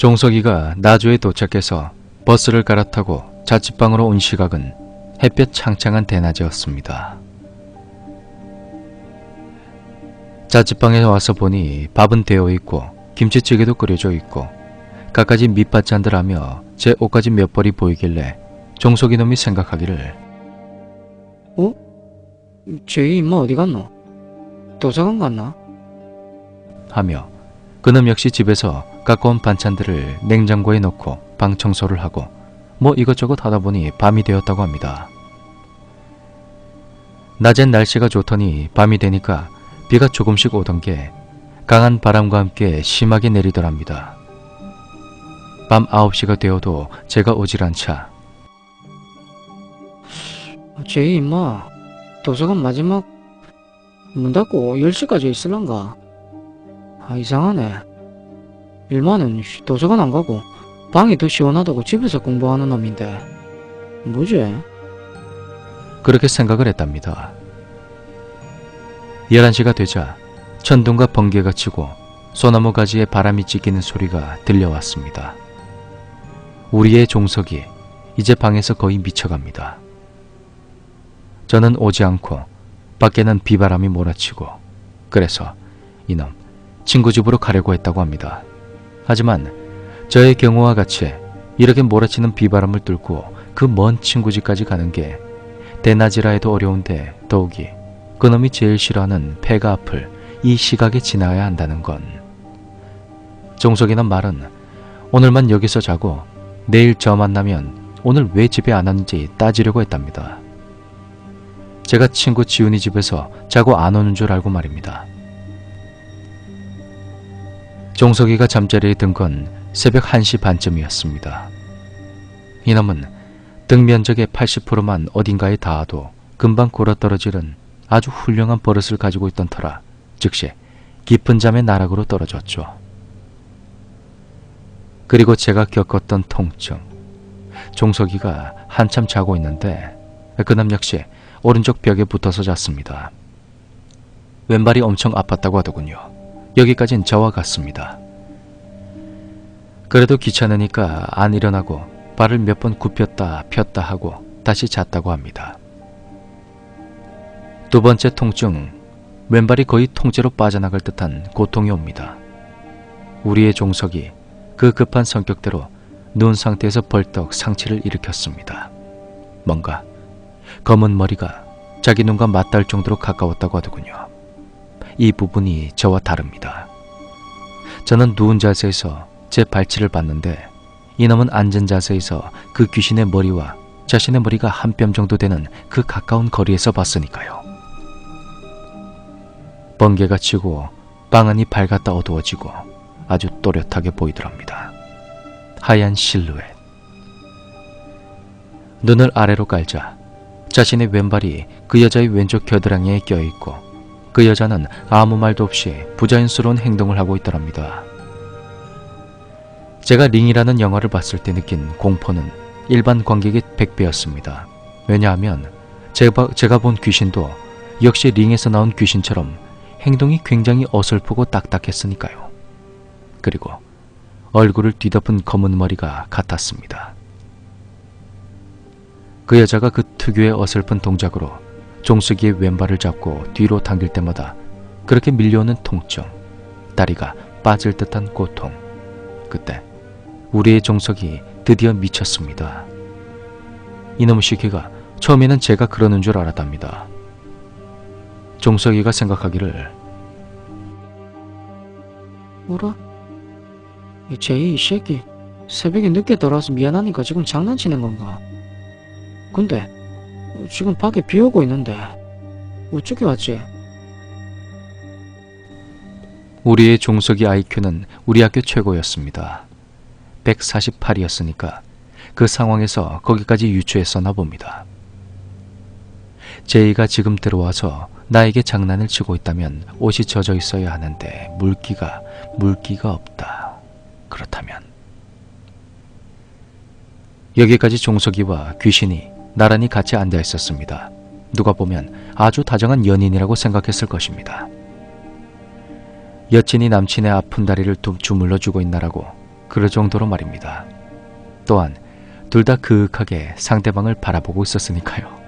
종석이가 나주에 도착해서 버스를 갈아타고 자취방으로 온 시각은 햇볕 창창한 대낮이었습니다. 자취방에 와서 보니 밥은 되어 있고 김치찌개도 끓여져 있고 갖가지 밑반찬들 하며 제 옷까지 몇 벌이 보이길래 종석이 놈이 생각하기를 어? 쟤 임마 어디 갔노? 도서관 갔나? 하며 그놈 역시 집에서 갖고 온 반찬들을 냉장고에 넣고 방 청소를 하고 뭐 이것저것 하다 보니 밤이 되었다고 합니다. 낮엔 날씨가 좋더니 밤이 되니까 비가 조금씩 오던 게 강한 바람과 함께 심하게 내리더랍니다. 밤 9시가 되어도 제가 오질 않자 쟤 임마 도서관 마지막 문 닫고 10시까지 있을란가? 아 이상하네. 일만은 도서관 안 가고 방이 더 시원하다고 집에서 공부하는 놈인데 뭐지? 그렇게 생각을 했답니다. 11시가 되자 천둥과 번개가 치고 소나무 가지에 바람이 찢기는 소리가 들려왔습니다. 우리의 종석이 이제 방에서 거의 미쳐갑니다. 저는 오지 않고 밖에는 비바람이 몰아치고 그래서 이놈 친구 집으로 가려고 했다고 합니다. 하지만 저의 경우와 같이 이렇게 몰아치는 비바람을 뚫고 그 먼 친구 집까지 가는 게 대낮이라 해도 어려운데 더욱이 그놈이 제일 싫어하는 배가 아플 이 시각에 지나야 한다는 건 종석이는 말은 오늘만 여기서 자고 내일 저 만나면 오늘 왜 집에 안 왔는지 따지려고 했답니다. 제가 친구 지훈이 집에서 자고 안 오는 줄 알고 말입니다. 종석이가 잠자리에 든 건 새벽 1시 반쯤이었습니다. 이놈은 등 면적의 80%만 어딘가에 닿아도 금방 굴어떨어지는 아주 훌륭한 버릇을 가지고 있던 터라 즉시 깊은 잠의 나락으로 떨어졌죠. 그리고 제가 겪었던 통증. 종석이가 한참 자고 있는데 그놈 역시 오른쪽 벽에 붙어서 잤습니다. 왼발이 엄청 아팠다고 하더군요. 여기까진 저와 같습니다. 그래도 귀찮으니까 안 일어나고 발을 몇 번 굽혔다 폈다 하고 다시 잤다고 합니다. 두 번째 통증, 왼발이 거의 통째로 빠져나갈 듯한 고통이 옵니다. 우리의 종석이 그 급한 성격대로 누운 상태에서 벌떡 상치를 일으켰습니다. 뭔가 검은 머리가 자기 눈과 맞닿을 정도로 가까웠다고 하더군요. 이 부분이 저와 다릅니다. 저는 누운 자세에서 제 발치를 봤는데 이놈은 앉은 자세에서 그 귀신의 머리와 자신의 머리가 한 뼘 정도 되는 그 가까운 거리에서 봤으니까요. 번개가 치고 방 안이 밝았다 어두워지고 아주 또렷하게 보이더랍니다. 하얀 실루엣. 눈을 아래로 깔자 자신의 왼발이 그 여자의 왼쪽 겨드랑이에 껴있고 그 여자는 아무 말도 없이 부자연스러운 행동을 하고 있더랍니다. 제가 링이라는 영화를 봤을 때 느낀 공포는 일반 관객의 100배였습니다. 왜냐하면 제가 본 귀신도 역시 링에서 나온 귀신처럼 행동이 굉장히 어설프고 딱딱했으니까요. 그리고 얼굴을 뒤덮은 검은 머리가 같았습니다. 그 여자가 그 특유의 어설픈 동작으로 종석이의 왼발을 잡고 뒤로 당길 때마다 그렇게 밀려오는 통증, 다리가 빠질 듯한 고통. 그때 우리의 종석이 드디어 미쳤습니다. 이놈의 시키가 처음에는 제가 그러는 줄 알았답니다. 종석이가 생각하기를 뭐라? 쟤이 새끼 새벽에 늦게 돌아와서 미안하니까 지금 장난치는 건가? 근데 지금 밖에 비 오고 있는데 어떻게 왔지? 우리의 종석이 IQ는 우리 학교 최고였습니다. 148이었으니까 그 상황에서 거기까지 유추했었나 봅니다. 제이가 지금 들어와서 나에게 장난을 치고 있다면 옷이 젖어 있어야 하는데 물기가 없다. 그렇다면 여기까지 종석이와 귀신이 나란히 같이 앉아 있었습니다. 누가 보면 아주 다정한 연인이라고 생각했을 것입니다. 여친이 남친의 아픈 다리를 툭 주물러 주고 있나라고 그럴 정도로 말입니다. 또한 둘 다 그윽하게 상대방을 바라보고 있었으니까요.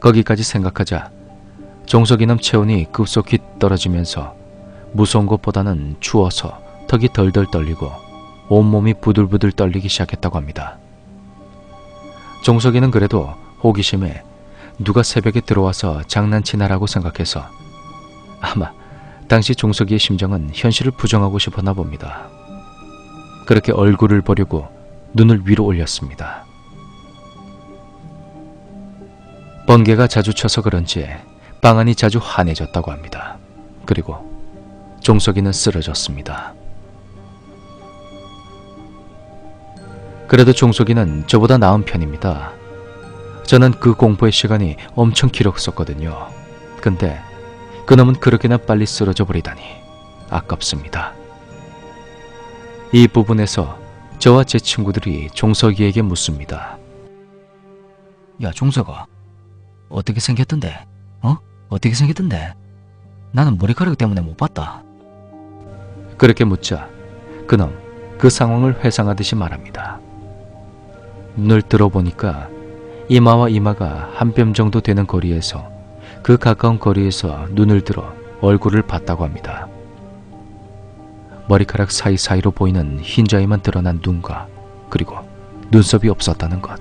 거기까지 생각하자 종석이놈 체온이 급속히 떨어지면서 무서운 것보다는 추워서 턱이 덜덜 떨리고 온몸이 부들부들 떨리기 시작했다고 합니다. 종석이는 그래도 호기심에 누가 새벽에 들어와서 장난치나라고 생각해서 아마 당시 종석이의 심정은 현실을 부정하고 싶었나 봅니다. 그렇게 얼굴을 보려고 눈을 위로 올렸습니다. 번개가 자주 쳐서 그런지 방안이 자주 환해졌다고 합니다. 그리고 종석이는 쓰러졌습니다. 그래도 종석이는 저보다 나은 편입니다. 저는 그 공포의 시간이 엄청 길었었거든요. 근데 그놈은 그렇게나 빨리 쓰러져 버리다니 아깝습니다. 이 부분에서 저와 제 친구들이 종석이에게 묻습니다. 야, 종석아. 어떻게 생겼던데? 어떻게 생겼던데? 나는 머리카락 때문에 못 봤다. 그렇게 묻자 그놈 그 상황을 회상하듯이 말합니다. 눈을 들어보니까 이마와 이마가 한 뼘 정도 되는 거리에서 그 가까운 거리에서 눈을 들어 얼굴을 봤다고 합니다. 머리카락 사이사이로 보이는 흰자위만 드러난 눈과 그리고 눈썹이 없었다는 것.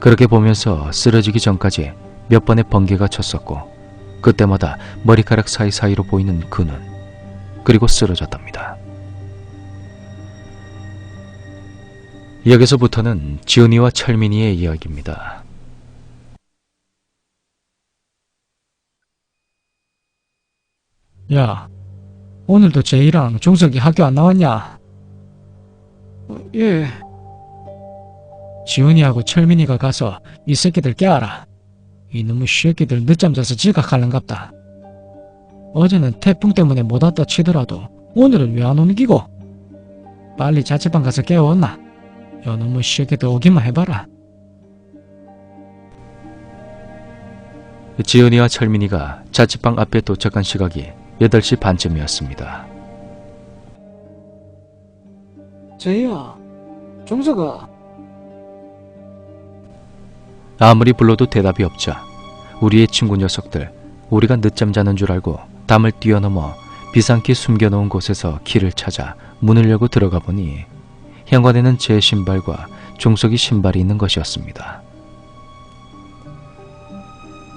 그렇게 보면서 쓰러지기 전까지 몇 번의 번개가 쳤었고 그때마다 머리카락 사이사이로 보이는 그 눈, 그리고 쓰러졌답니다. 여기서부터는 지은이와 철민이의 이야기입니다. 야, 오늘도 제이랑 종석이 학교 안 나왔냐? 예. 지훈이하고 철민이가 가서 이 새끼들 깨워라. 이놈의 새끼들 늦잠 자서 지각하는갑다. 어제는 태풍 때문에 못 왔다 치더라도 오늘은 왜 안 오는 기고? 빨리 자취방 가서 깨워온나? 이놈의 새끼들 오기만 해봐라. 지은이와 철민이가 자취방 앞에 도착한 시각이 8시 반쯤이었습니다. 제이야, 종석아. 아무리 불러도 대답이 없자 우리의 친구 녀석들, 우리가 늦잠 자는 줄 알고 담을 뛰어넘어 비상키 숨겨놓은 곳에서 키를 찾아 문을 열고 들어가 보니 현관에는 제 신발과 종석이 신발이 있는 것이었습니다.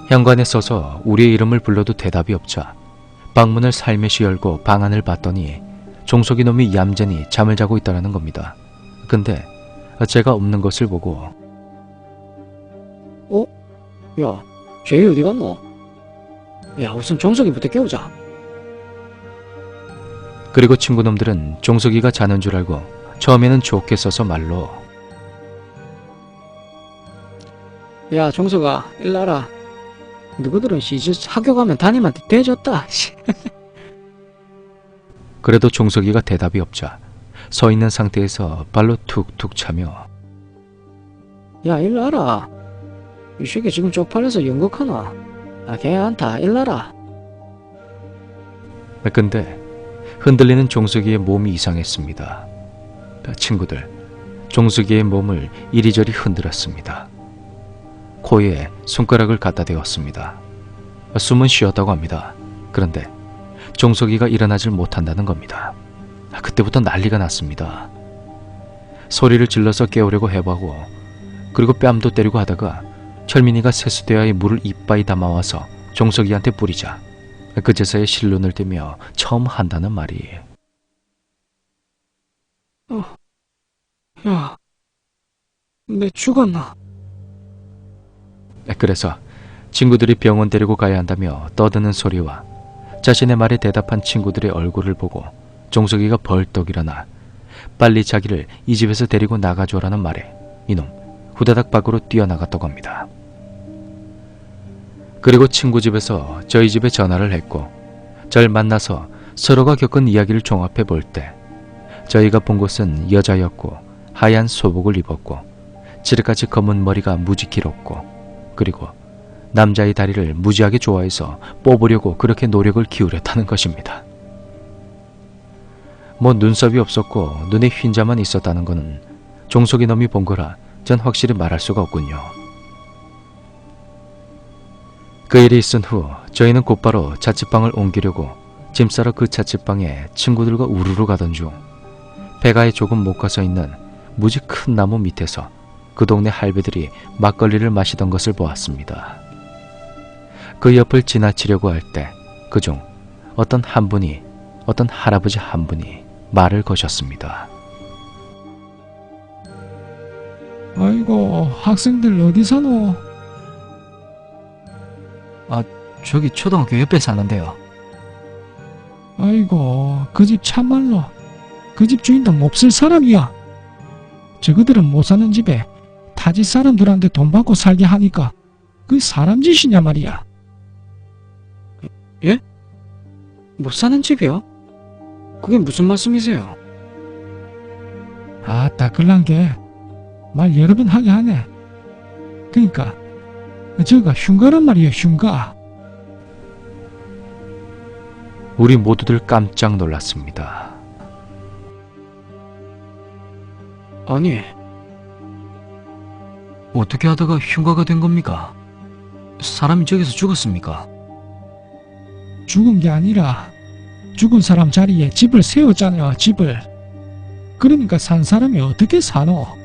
현관에 서서 우리의 이름을 불러도 대답이 없자 방문을 살며시 열고 방 안을 봤더니 종석이 놈이 얌전히 잠을 자고 있다는 겁니다. 근데 제가 없는 것을 보고 야, 제이 어디 갔노? 야, 우선 종석이부터 깨우자. 그리고 친구놈들은 종석이가 자는 줄 알고 처음에는 좋게 써서 말로 야, 종석아, 일나라. 너희들은 이제 학교 가면 담임한테 대졌다. 그래도 종석이가 대답이 없자 서 있는 상태에서 발로 툭툭 차며 야, 일나라. 이 새끼 지금 쪽팔려서 연극하나? 걔 안타, 일나라. 근데 흔들리는 종석이의 몸이 이상했습니다. 친구들, 종석이의 몸을 이리저리 흔들었습니다. 코에 손가락을 갖다 대었습니다. 숨은 쉬었다고 합니다. 그런데 종석이가 일어나질 못한다는 겁니다. 그때부터 난리가 났습니다. 소리를 질러서 깨우려고 해보고 그리고 뺨도 때리고 하다가 철민이가 세수대야에 물을 이빠이 담아와서 종석이한테 뿌리자 그제서야 실눈을 뜨며 처음 한다는 말이 야, 내 죽었나? 그래서 친구들이 병원 데리고 가야 한다며 떠드는 소리와 자신의 말에 대답한 친구들의 얼굴을 보고 종석이가 벌떡 일어나 빨리 자기를 이 집에서 데리고 나가줘라는 말에 이놈 후다닥 밖으로 뛰어나갔다고 합니다. 그리고 친구 집에서 저희 집에 전화를 했고 절 만나서 서로가 겪은 이야기를 종합해 볼 때 저희가 본 곳은 여자였고 하얀 소복을 입었고 지르같이 검은 머리가 무지 길었고 그리고 남자의 다리를 무지하게 좋아해서 뽑으려고 그렇게 노력을 기울였다는 것입니다. 뭐 눈썹이 없었고 눈에 흰자만 있었다는 것은 종석이 놈이 본 거라 전 확실히 말할 수가 없군요. 그 일이 있은 후 저희는 곧바로 자취방을 옮기려고 짐 싸러 그 자취방에 친구들과 우르르 가던 중 배가에 조금 못 가서 있는 무지 큰 나무 밑에서 그 동네 할배들이 막걸리를 마시던 것을 보았습니다. 그 옆을 지나치려고 할 때 그중 어떤 할아버지 한 분이 말을 거셨습니다. 아이고, 학생들 어디 사노? 저기 초등학교 옆에 사는데요. 아이고, 그 집 참말로 그 집 주인도 몹쓸 사람이야. 저그들은 못 사는 집에 타지 사람들한테 돈 받고 살게 하니까 그 사람 짓이냐 말이야. 못 사는 집이요? 그게 무슨 말씀이세요? 아따, 글란 게 말 여러 번 하게 하네. 그니까 저가 흉가란 말이야, 흉가. 우리 모두들 깜짝 놀랐습니다. 아니, 어떻게 하다가 흉가가 된 겁니까? 사람이 저기서 죽었습니까? 죽은 게 아니라 죽은 사람 자리에 집을 세웠잖아요, 집을. 그러니까 산 사람이 어떻게 사노?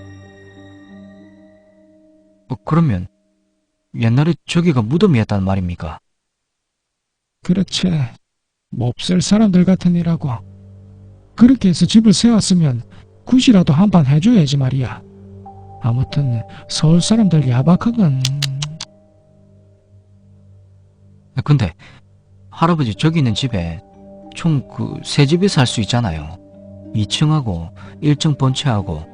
그러면 옛날에 저기가 무덤이었단 말입니까? 그렇지. 몹쓸 사람들 같은 이라고. 그렇게 해서 집을 세웠으면 굿이라도 한 판 해줘야지 말이야. 아무튼 서울 사람들 야박하건. 근데 할아버지 저기 있는 집에 총 세 집이 살 수 있잖아요. 2층하고 1층 본체하고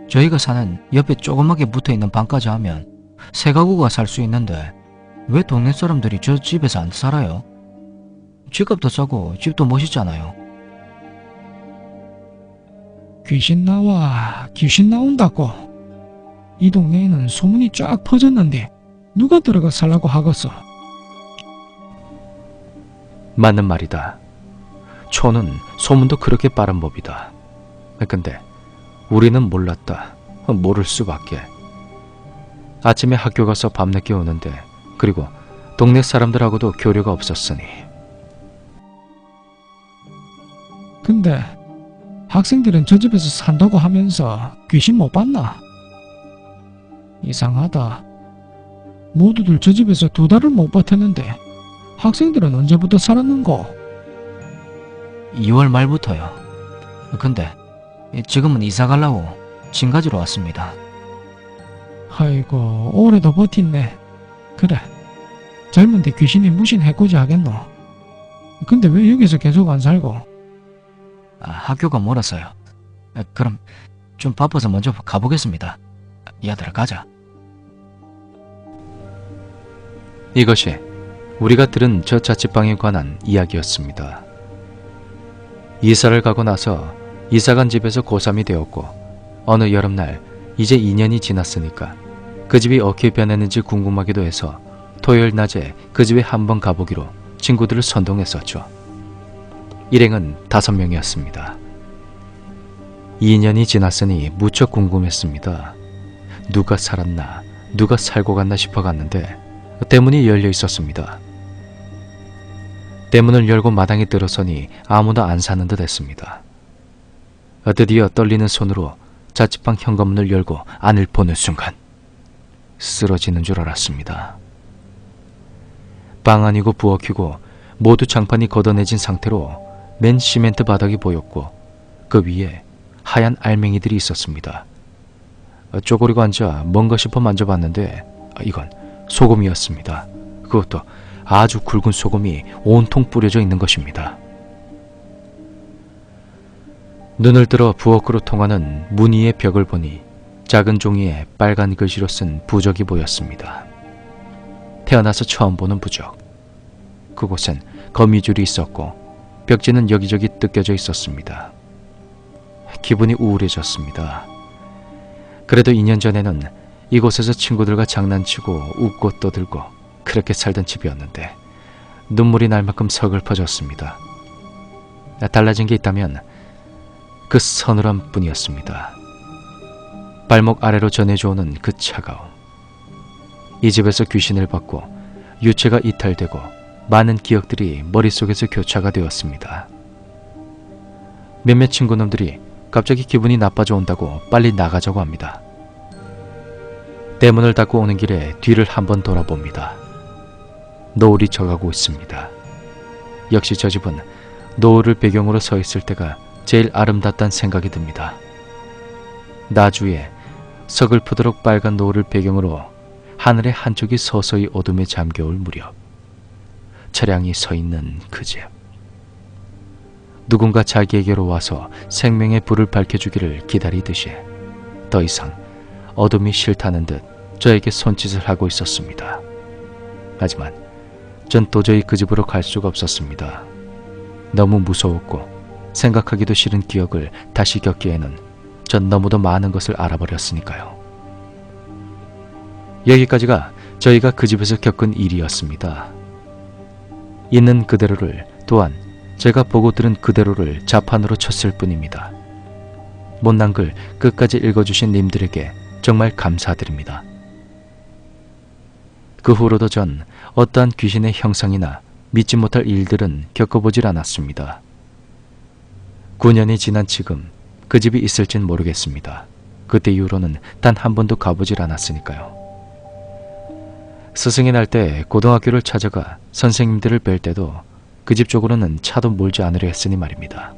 저희가 사는 옆에 조그맣게 붙어있는 방까지 하면 세 가구가 살 수 있는데 왜 동네 사람들이 저 집에서 안 살아요? 집값도 싸고 집도 멋있잖아요. 귀신 나와, 귀신 나온다고. 이 동네에는 소문이 쫙 퍼졌는데 누가 들어가 살라고 하겠어. 맞는 말이다. 초는 소문도 그렇게 빠른 법이다. 근데 우리는 몰랐다. 모를 수밖에. 아침에 학교 가서 밤늦게 오는데 그리고 동네 사람들하고도 교류가 없었으니. 근데 학생들은 저 집에서 산다고 하면서 귀신 못 봤나? 이상하다. 모두들 저 집에서 2달을 못 버텼는데 학생들은 언제부터 살았는고? 2월 말부터요. 근데 지금은 이사 가려고 짐 가지러 왔습니다. 아이고, 오래도 버틴네. 그래, 젊은데 귀신이 무신 해코지 하겠노? 근데 왜 여기서 계속 안 살고? 학교가 멀어서요. 그럼 좀 바빠서 먼저 가보겠습니다. 얘들아, 가자. 이것이 우리가 들은 저 자취방에 관한 이야기였습니다. 이사를 가고 나서 이사간 집에서 고3이 되었고 어느 여름날 이제 2년이 지났으니까 그 집이 어떻게 변했는지 궁금하기도 해서 토요일 낮에 그 집에 한번 가보기로 친구들을 선동했었죠. 일행은 5명이었습니다. 2년이 지났으니 무척 궁금했습니다. 누가 살았나, 누가 살고 갔나 싶어 갔는데 대문이 열려 있었습니다. 대문을 열고 마당에 들어서니 아무도 안 사는 듯 했습니다. 드디어 떨리는 손으로 자취방 현관문을 열고 안을 보는 순간 쓰러지는 줄 알았습니다. 방 안이고 부엌이고 모두 장판이 걷어내진 상태로 맨 시멘트 바닥이 보였고 그 위에 하얀 알맹이들이 있었습니다. 쪼그리고 앉아 뭔가 싶어 만져봤는데 이건 소금이었습니다. 그것도 아주 굵은 소금이 온통 뿌려져 있는 것입니다. 눈을 들어 부엌으로 통하는 문 위의 벽을 보니 작은 종이에 빨간 글씨로 쓴 부적이 보였습니다. 태어나서 처음 보는 부적. 그곳엔 거미줄이 있었고 벽지는 여기저기 뜯겨져 있었습니다. 기분이 우울해졌습니다. 그래도 2년 전에는 이곳에서 친구들과 장난치고 웃고 떠들고 그렇게 살던 집이었는데 눈물이 날 만큼 서글퍼졌습니다. 달라진 게 있다면 그 서늘함 뿐이었습니다. 발목 아래로 전해져 오는 그 차가움. 이 집에서 귀신을 받고 유체가 이탈되고 많은 기억들이 머릿속에서 교차가 되었습니다. 몇몇 친구놈들이 갑자기 기분이 나빠져 온다고 빨리 나가자고 합니다. 대문을 닫고 오는 길에 뒤를 한번 돌아봅니다. 노을이 져가고 있습니다. 역시 저 집은 노을을 배경으로 서 있을 때가 제일 아름답다는 생각이 듭니다. 나주에 서글프도록 빨간 노을을 배경으로 하늘의 한쪽이 서서히 어둠에 잠겨올 무렵, 차량이 서 있는 그 집. 누군가 자기에게로 와서 생명의 불을 밝혀주기를 기다리듯이 더 이상 어둠이 싫다는 듯 저에게 손짓을 하고 있었습니다. 하지만 전 도저히 그 집으로 갈 수가 없었습니다. 너무 무서웠고 생각하기도 싫은 기억을 다시 겪기에는 전 너무도 많은 것을 알아버렸으니까요. 여기까지가 저희가 그 집에서 겪은 일이었습니다. 있는 그대로를, 또한 제가 보고 들은 그대로를 자판으로 쳤을 뿐입니다. 못난 글 끝까지 읽어주신 님들에게 정말 감사드립니다. 그 후로도 전 어떠한 귀신의 형상이나 믿지 못할 일들은 겪어보질 않았습니다. 9년이 지난 지금 그 집이 있을진 모르겠습니다. 그때 이후로는 단 한 번도 가보질 않았으니까요. 스승이 날 때 고등학교를 찾아가 선생님들을 뵐 때도 그 집 쪽으로는 차도 몰지 않으려 했으니 말입니다.